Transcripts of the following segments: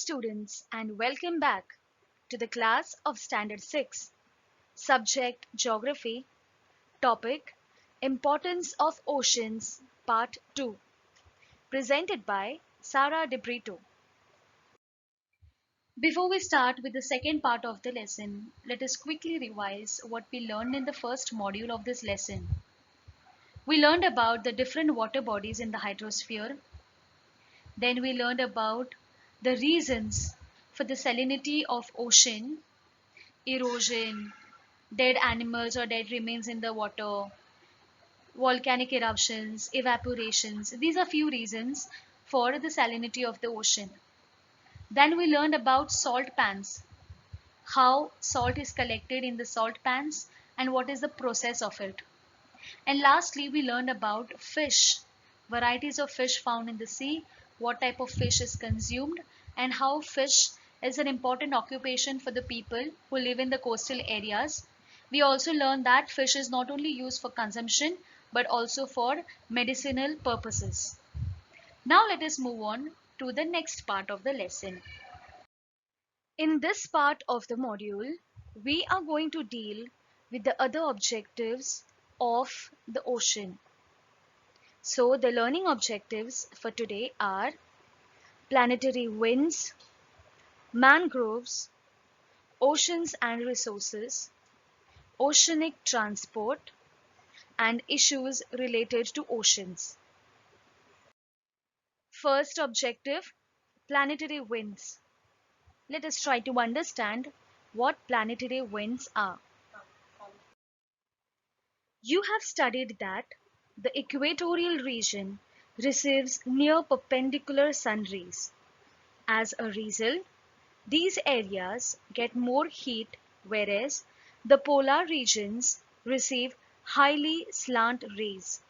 students, and welcome back to the class of Standard 6, subject Geography, topic Importance of Oceans, Part 2, presented by Sara De Brito. Before we start with the second part of the lesson, let us quickly revise what we learned in the first module of this lesson. We learned about the different water bodies in the hydrosphere. Then we learned about the reasons for the salinity of ocean, erosion, dead animals or dead remains in the water, volcanic eruptions, evaporations. These are few reasons for the salinity of the ocean. Then we learned about salt pans, how salt is collected in the salt pans and what is the process of it. And lastly, we learned about fish, varieties of fish found in the sea, what type of fish is consumed, and how fish is an important occupation for the people who live in the coastal areas. We also learned that fish is not only used for consumption but also for medicinal purposes. Now let us move on to the next part of the lesson. In this part of the module, we are going to deal with the other objectives of the ocean. So the learning objectives for today are planetary winds, mangroves, oceans and resources, oceanic transport, and issues related to oceans. First objective, planetary winds. Let us try to understand what planetary winds are. You have studied that the equatorial region receives near perpendicular sun rays. As a result, these areas get more heat, whereas the polar regions receive highly slant rays.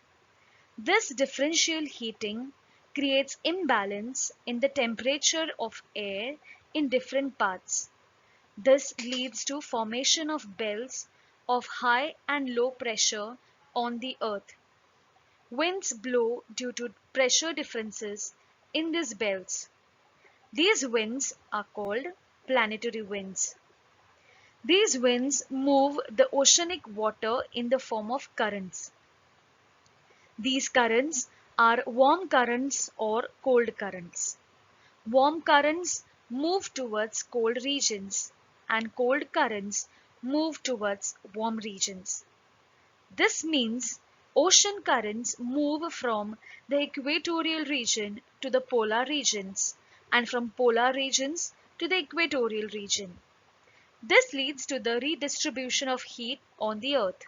This differential heating creates imbalance in the temperature of air in different parts. This leads to formation of belts of high and low pressure on the earth. Winds blow due to pressure differences in these belts. These winds are called planetary winds. These winds move the oceanic water in the form of currents. These currents are warm currents or cold currents. Warm currents move towards cold regions and cold currents move towards warm regions. This means ocean currents move from the equatorial region to the polar regions and from polar regions to the equatorial region. This leads to the redistribution of heat on the earth.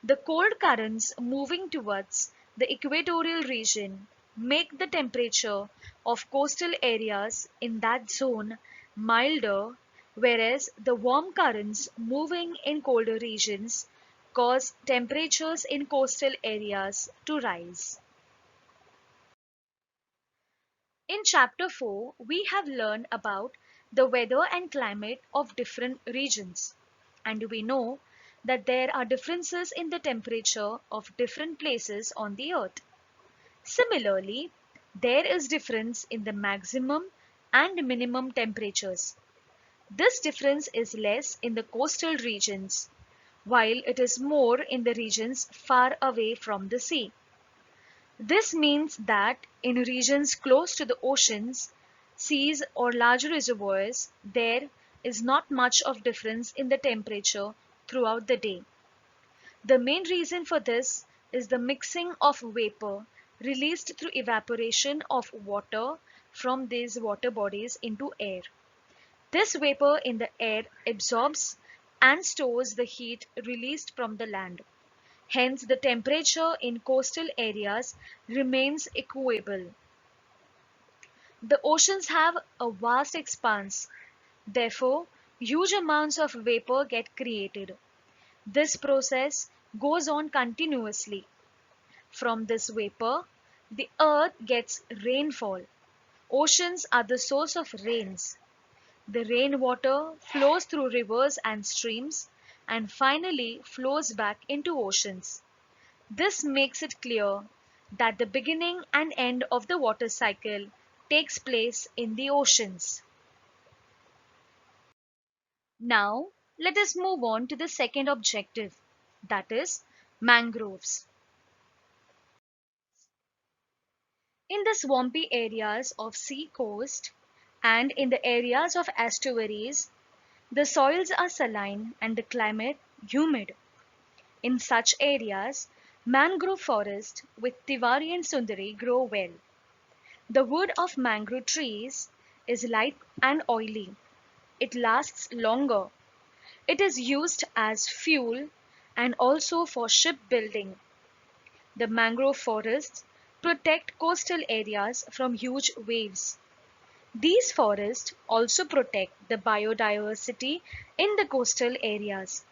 The cold currents moving towards the equatorial region make the temperature of coastal areas in that zone milder, whereas the warm currents moving in colder regions cause temperatures in coastal areas to rise. In chapter 4, we have learned about the weather and climate of different regions, and we know that there are differences in the temperature of different places on the earth. Similarly, there is difference in the maximum and minimum temperatures. This difference is less in the coastal regions, while it is more in the regions far away from the sea. This means that in regions close to the oceans, seas or large reservoirs, there is not much of difference in the temperature throughout the day. The main reason for this is the mixing of vapor released through evaporation of water from these water bodies into air. This vapor in the air absorbs and stores the heat released from the land. Hence, the temperature in coastal areas remains equable. The oceans have a vast expanse. Therefore, huge amounts of vapor get created. This process goes on continuously. From this vapor, the earth gets rainfall. Oceans are the source of rains. The rainwater flows through rivers and streams and finally flows back into oceans. This makes it clear that the beginning and end of the water cycle takes place in the oceans. Now, let us move on to the second objective, that is, mangroves. In the swampy areas of sea coast and in the areas of estuaries, the soils are saline and the climate humid. In such areas, mangrove forest with Tiwari and Sundari grow well. The wood of mangrove trees is light and oily. It lasts longer. It is used as fuel and also for shipbuilding. The mangrove forests protect coastal areas from huge waves. These forests also protect the biodiversity in the coastal areas.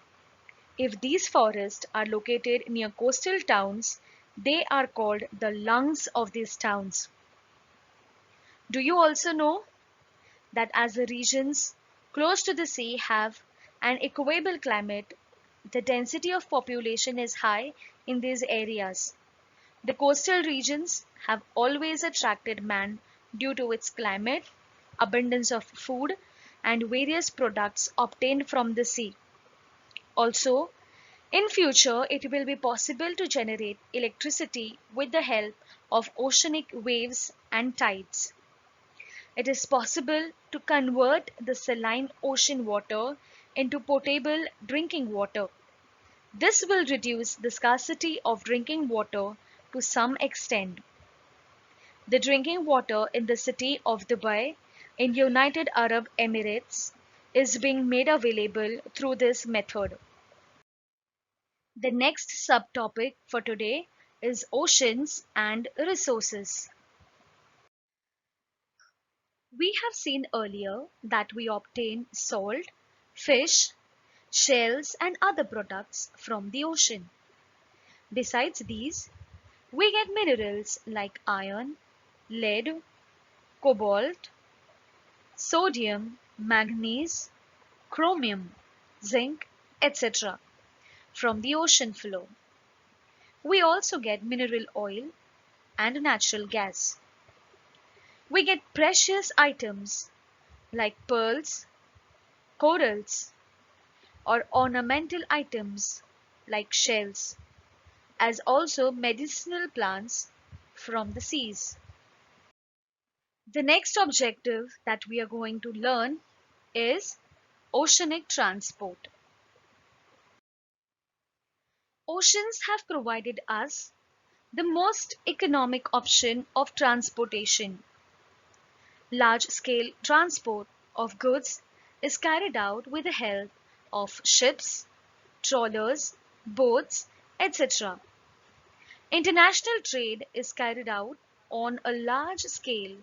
If these forests are located near coastal towns, they are called the lungs of these towns. Do you also know that as the regions close to the sea have an equable climate, the density of population is high in these areas? The coastal regions have always attracted man due to its climate, abundance of food, and various products obtained from the sea. Also, in future, it will be possible to generate electricity with the help of oceanic waves and tides. It is possible to convert the saline ocean water into potable drinking water. This will reduce the scarcity of drinking water to some extent. The drinking water in the city of Dubai in United Arab Emirates is being made available through this method. The next subtopic for today is oceans and resources. We have seen earlier that we obtain salt, fish, shells, and other products from the ocean. Besides these, we get minerals like iron, lead, cobalt, sodium, manganese, chromium, zinc, etc. from the ocean floor. We also get mineral oil and natural gas. We get precious items like pearls, corals, or ornamental items like shells, as also medicinal plants from the seas. The next objective that we are going to learn is oceanic transport. Oceans have provided us the most economic option of transportation. Large-scale transport of goods is carried out with the help of ships, trawlers, boats, etc. International trade is carried out on a large scale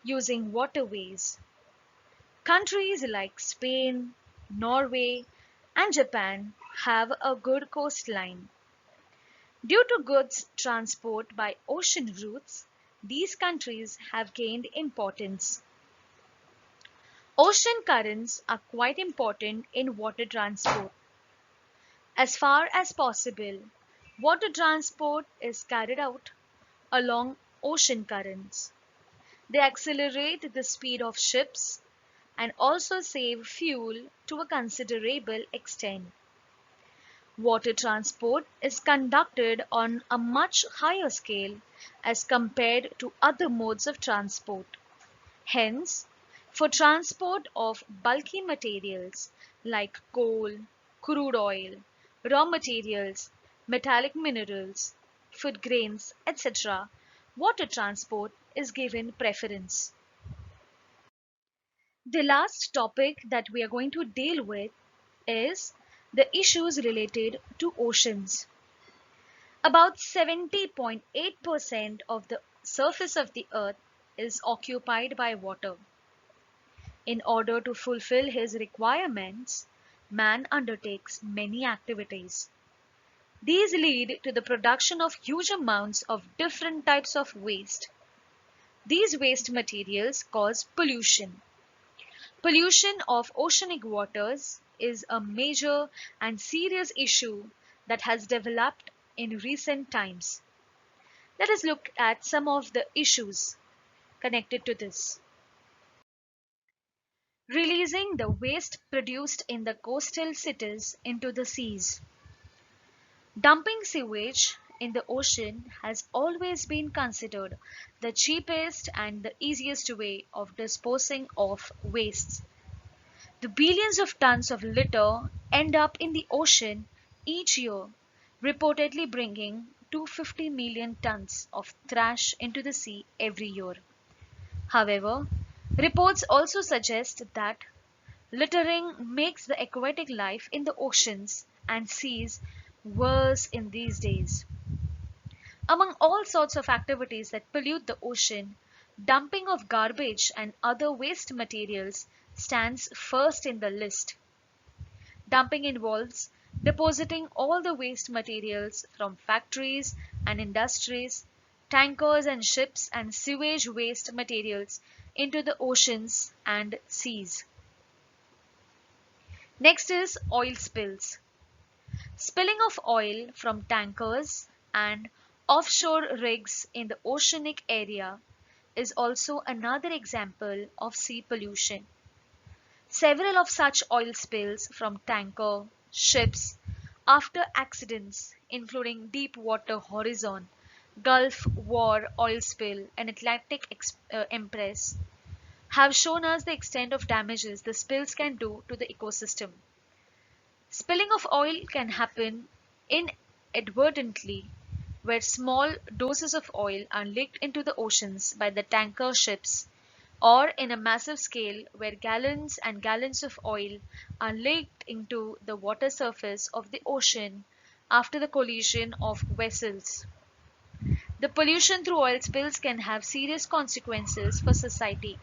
using waterways. Countries like Spain, Norway, and Japan have a good coastline. Due to goods transport by ocean routes, these countries have gained importance. Ocean currents are quite important in water transport. As far as possible, water transport is carried out along ocean currents. They accelerate the speed of ships and also save fuel to a considerable extent. Water transport is conducted on a much higher scale as compared to other modes of transport. Hence, for transport of bulky materials like coal, crude oil, raw materials, metallic minerals, food grains, etc., water transport is given preference. The last topic that we are going to deal with is the issues related to oceans. About 70.8% of the surface of the earth is occupied by water. In order to fulfill his requirements, man undertakes many activities. These lead to the production of huge amounts of different types of waste. These waste materials cause pollution. Pollution of oceanic waters is a major and serious issue that has developed in recent times. Let us look at some of the issues connected to this. releasing the waste produced in the coastal cities into the seas. Dumping sewage in the ocean has always been considered the cheapest and the easiest way of disposing of wastes. The billions of tons of litter end up in the ocean each year, reportedly bringing 250 million tons of trash into the sea every year. However, reports also suggest that littering makes the aquatic life in the oceans and seas worse in these days. Among all sorts of activities that pollute the ocean, dumping of garbage and other waste materials stands first in the list. Dumping involves depositing all the waste materials from factories and industries, tankers and ships, and sewage waste materials into the oceans and seas. Next is oil spills. Spilling of oil from tankers and offshore rigs in the oceanic area is also another example of sea pollution. Several of such oil spills from tanker ships after accidents, including Deepwater Horizon, Gulf War oil spill, and Atlantic Empress, have shown us the extent of damages the spills can do to the ecosystem. Spilling of oil can happen inadvertently, where small doses of oil are leaked into the oceans by the tanker ships, or in a massive scale where gallons and gallons of oil are leaked into the water surface of the ocean after the collision of vessels. The pollution through oil spills can have serious consequences for society.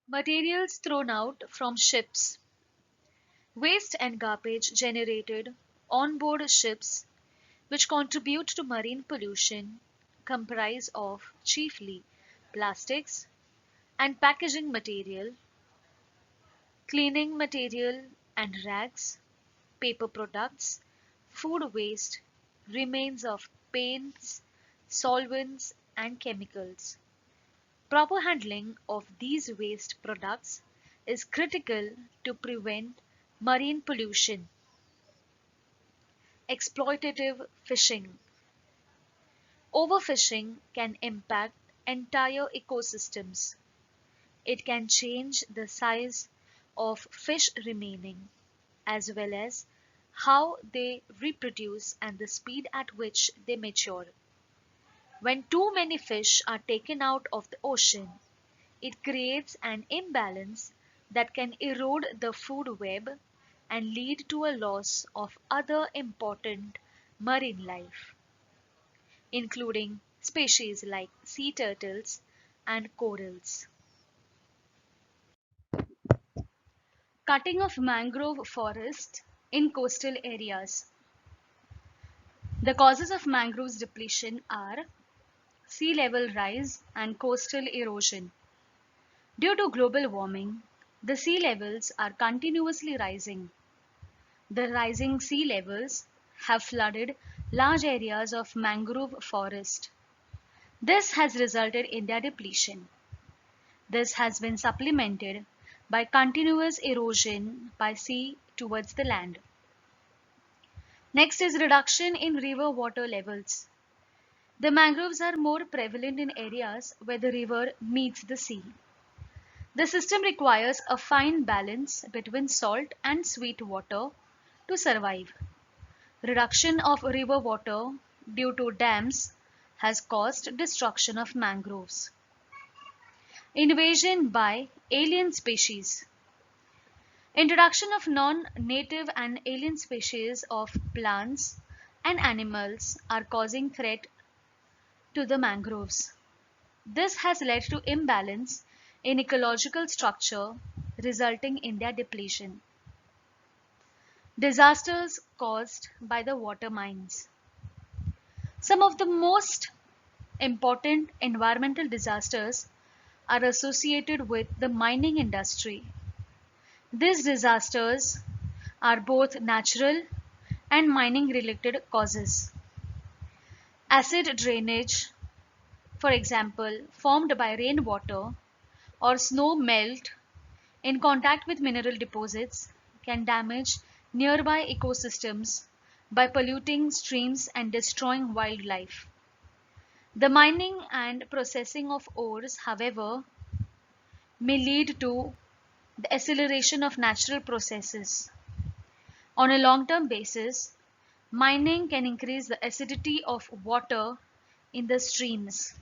Materials thrown out from ships. Waste and garbage generated on board ships, which contribute to marine pollution, comprise of chiefly plastics and packaging material, cleaning material and rags, paper products, food waste, remains of paints, solvents, and chemicals. Proper handling of these waste products is critical to prevent marine pollution. Exploitative fishing. Overfishing can impact entire ecosystems. It can change the size of fish remaining, as well as how they reproduce and the speed at which they mature. When too many fish are taken out of the ocean, it creates an imbalance that can erode the food web and lead to a loss of other important marine life, including species like sea turtles and corals. Cutting of mangrove forest in coastal areas. The causes of mangroves depletion are sea level rise and coastal erosion. Due to global warming, the sea levels are continuously rising. The rising sea levels have flooded large areas of mangrove forest. This has resulted in their depletion. This has been supplemented by continuous erosion by sea towards the land. Next is reduction in river water levels. The mangroves are more prevalent in areas where the river meets the sea. The system requires a fine balance between salt and sweet water to survive. Reduction of river water due to dams has caused destruction of mangroves. Invasion by alien species. Introduction of non-native and alien species of plants and animals are causing threat to the mangroves. This has led to imbalance in ecological structure, resulting in their depletion. Disasters caused by the water mines. Some of the most important environmental disasters are associated with the mining industry. These disasters are both natural and mining related causes. Acid drainage for example, formed by rainwater or snow melt in contact with mineral deposits, can damage nearby ecosystems by polluting streams and destroying wildlife. The mining and processing of ores, however, may lead to the acceleration of natural processes. On a long-term basis, mining can increase the acidity of water in the streams.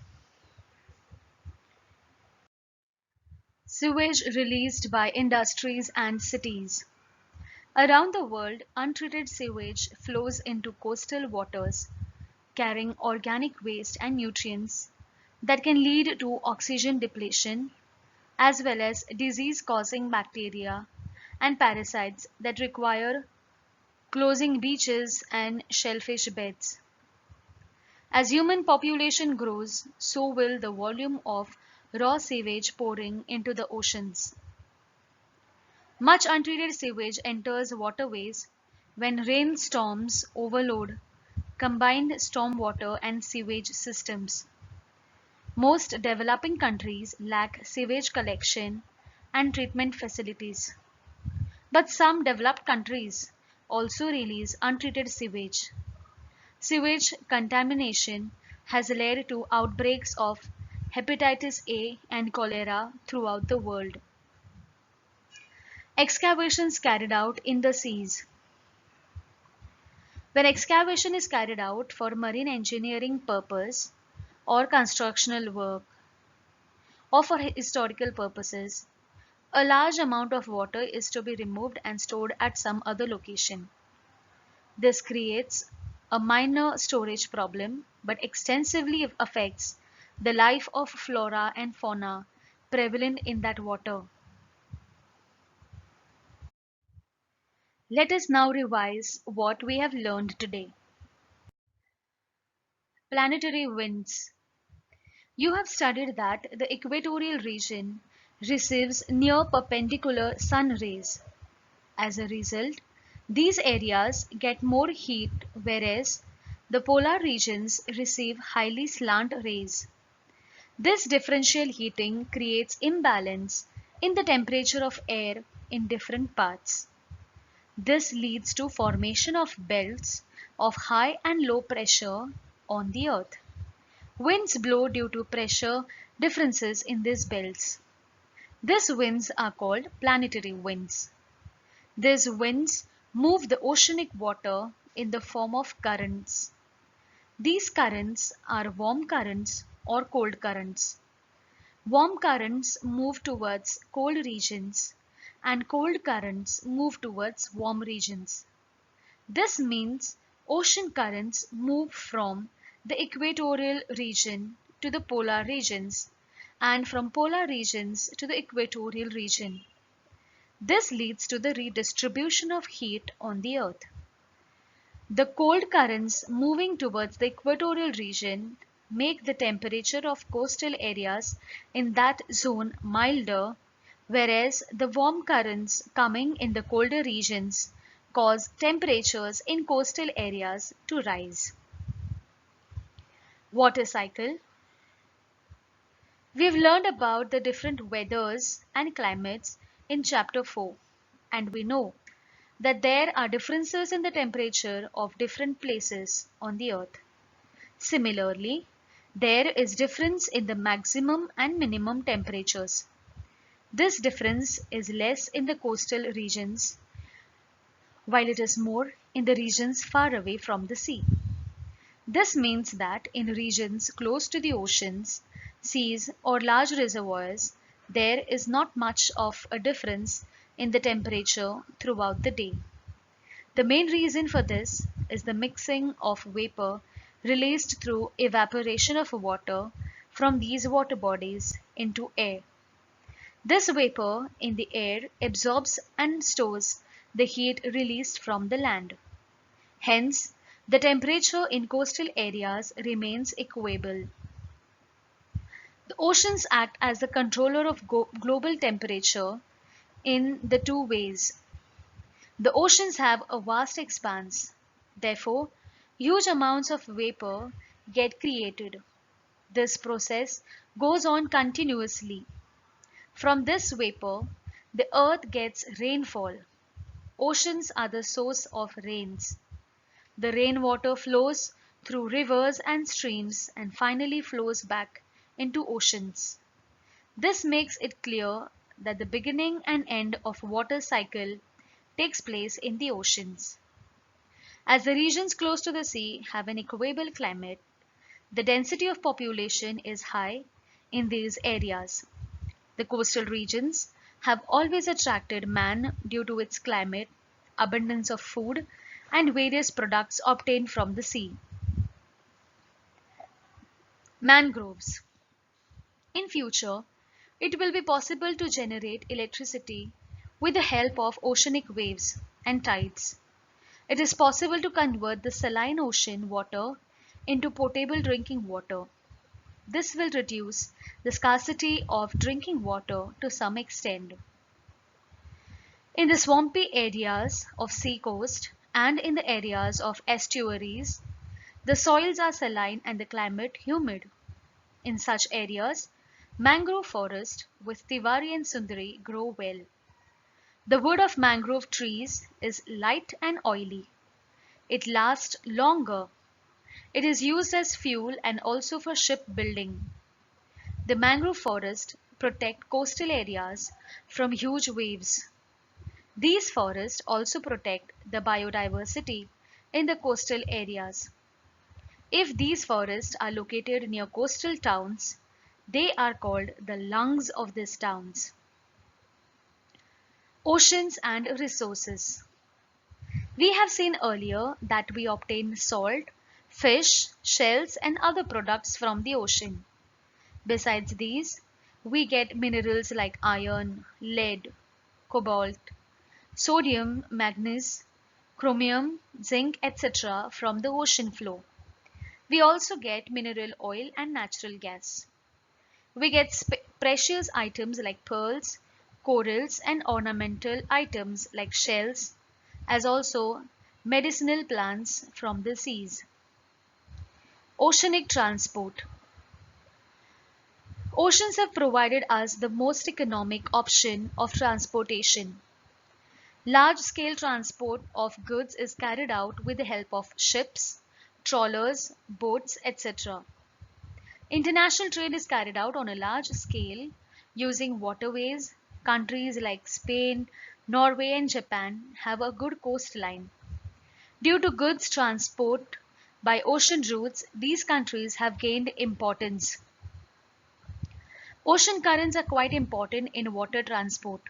Sewage released by industries and cities. Around the world, untreated sewage flows into coastal waters, carrying organic waste and nutrients that can lead to oxygen depletion, as well as disease-causing bacteria and parasites that require closing beaches and shellfish beds. As human population grows, so will the volume of raw sewage pouring into the oceans. Much untreated sewage enters waterways when rainstorms overload combined stormwater and sewage systems. Most developing countries lack sewage collection and treatment facilities. But some developed countries also release untreated sewage. Sewage contamination has led to outbreaks of hepatitis A and cholera throughout the world. Excavations carried out in the seas. When excavation is carried out for marine engineering purpose or constructional work or for historical purposes, a large amount of water is to be removed and stored at some other location. This creates a minor storage problem but extensively affects the life of flora and fauna prevalent in that water. Let us now revise what we have learned today. Planetary winds. You have studied that the equatorial region receives near perpendicular sun rays. As a result, these areas get more heat, whereas the polar regions receive highly slant rays. This differential heating creates imbalance in the temperature of air in different parts. This leads to formation of belts of high and low pressure on the earth. Winds blow due to pressure differences in these belts. These winds are called planetary winds. These winds move the oceanic water in the form of currents. These currents are warm currents or cold currents. Warm currents move towards cold regions and cold currents move towards warm regions. This means ocean currents move from the equatorial region to the polar regions and from polar regions to the equatorial region. This leads to the redistribution of heat on the earth. The cold currents moving towards the equatorial region make the temperature of coastal areas in that zone milder, whereas the warm currents coming in the colder regions cause temperatures in coastal areas to rise. Water cycle. We've learned about the different weathers and climates in chapter 4, and we know that there are differences in the temperature of different places on the earth. Similarly, there is difference in the maximum and minimum temperatures. This difference is less in the coastal regions, while it is more in the regions far away from the sea. This means that in regions close to the oceans, seas, or large reservoirs, there is not much of a difference in the temperature throughout the day. The main reason for this is the mixing of vapor released through evaporation of water from these water bodies into air. This vapor in the air absorbs and stores the heat released from the land. Hence, the temperature in coastal areas remains equable. The oceans act as the controller of global temperature in the two ways. The oceans have a vast expanse. Therefore, huge amounts of vapor get created. This process goes on continuously. From this vapor, the earth gets rainfall. Oceans are the source of rains. The rainwater flows through rivers and streams and finally flows back into oceans. This makes it clear that the beginning and end of water cycle takes place in the oceans. As the regions close to the sea have an equable climate, the density of population is high in these areas. The coastal regions have always attracted man due to its climate, abundance of food, and various products obtained from the sea. Mangroves. In future, it will be possible to generate electricity with the help of oceanic waves and tides. It is possible to convert the saline ocean water into potable drinking water. This will reduce the scarcity of drinking water to some extent. In the swampy areas of sea coast and in the areas of estuaries, the soils are saline and the climate humid. In such areas, mangrove forest with Tiwari and Sundari grow well. The wood of mangrove trees is light and oily. It lasts longer. It is used as fuel and also for ship building. The mangrove forest protect coastal areas from huge waves. These forests also protect the biodiversity in the coastal areas. If these forests are located near coastal towns, they are called the lungs of these towns. Oceans and resources. We have seen earlier that we obtain salt, fish, shells, and other products from the ocean. Besides these, we get minerals like iron, lead, cobalt, sodium, manganese, chromium, zinc, etc. from the ocean floor. We also get mineral oil and natural gas. We get precious items like pearls, corals, and ornamental items like shells, as also medicinal plants from the seas. Oceanic transport. Oceans have provided us the most economic option of transportation. Large-scale transport of goods is carried out with the help of ships, trawlers, boats, etc. International trade is carried out on a large scale using waterways. Countries like Spain, Norway, and Japan have a good coastline. Due to goods transport by ocean routes, these countries have gained importance. Ocean currents are quite important in water transport.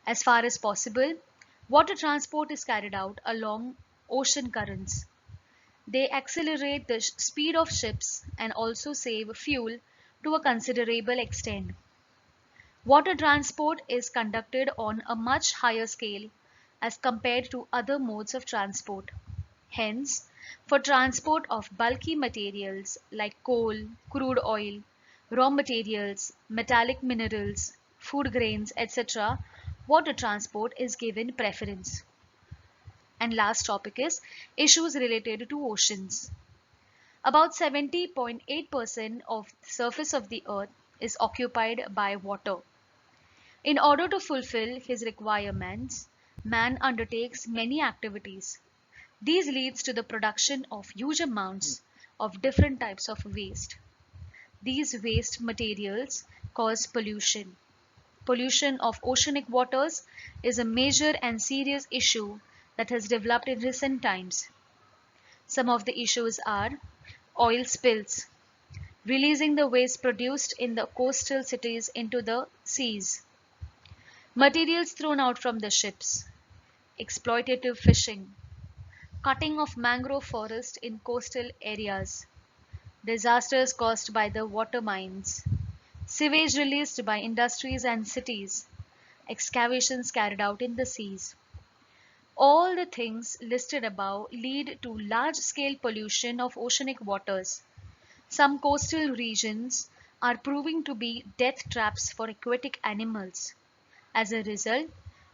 As far as possible, water transport is carried out along ocean currents. They accelerate the speed of ships and also save fuel to a considerable extent. Water transport is conducted on a much higher scale as compared to other modes of transport. Hence, for transport of bulky materials like coal, crude oil, raw materials, metallic minerals, food grains, etc., water transport is given preference. And last topic is issues related to oceans. About 70.8% of the surface of the earth is occupied by water. In order to fulfill his requirements, man undertakes many activities. These leads to the production of huge amounts of different types of waste. These waste materials cause pollution. Pollution of oceanic waters is a major and serious issue that has developed in recent times. Some of the issues are oil spills, releasing the waste produced in the coastal cities into the seas, materials thrown out from the ships, exploitative fishing, cutting of mangrove forest in coastal areas, disasters caused by the water mines, sewage released by industries and cities, excavations carried out in the seas. All the things listed above lead to large-scale pollution of oceanic waters. Some coastal regions are proving to be death traps for aquatic animals. As a result,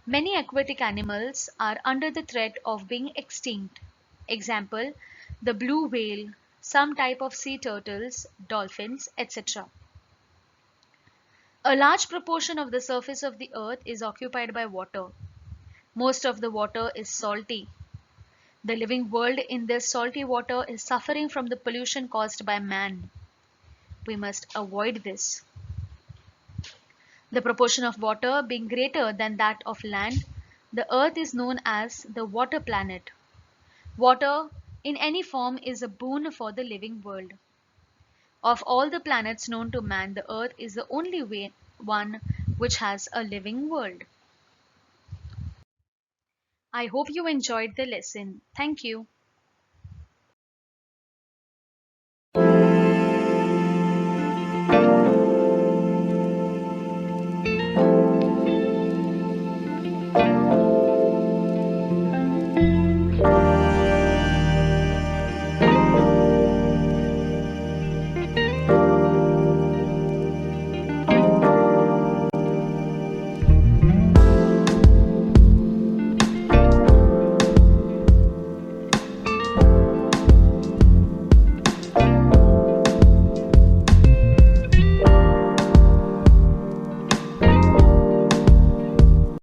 many aquatic animals are under the threat of being extinct. Example, the blue whale, some type of sea turtles, dolphins, etc. A large proportion of the surface of the earth is occupied by water. Most of the water is salty. The living world in this salty water is suffering from the pollution caused by man. We must avoid this. The proportion of water being greater than that of land, the earth is known as the water planet. Water in any form is a boon for the living world. Of all the planets known to man, the earth is the only one which has a living world. I hope you enjoyed the lesson. Thank you.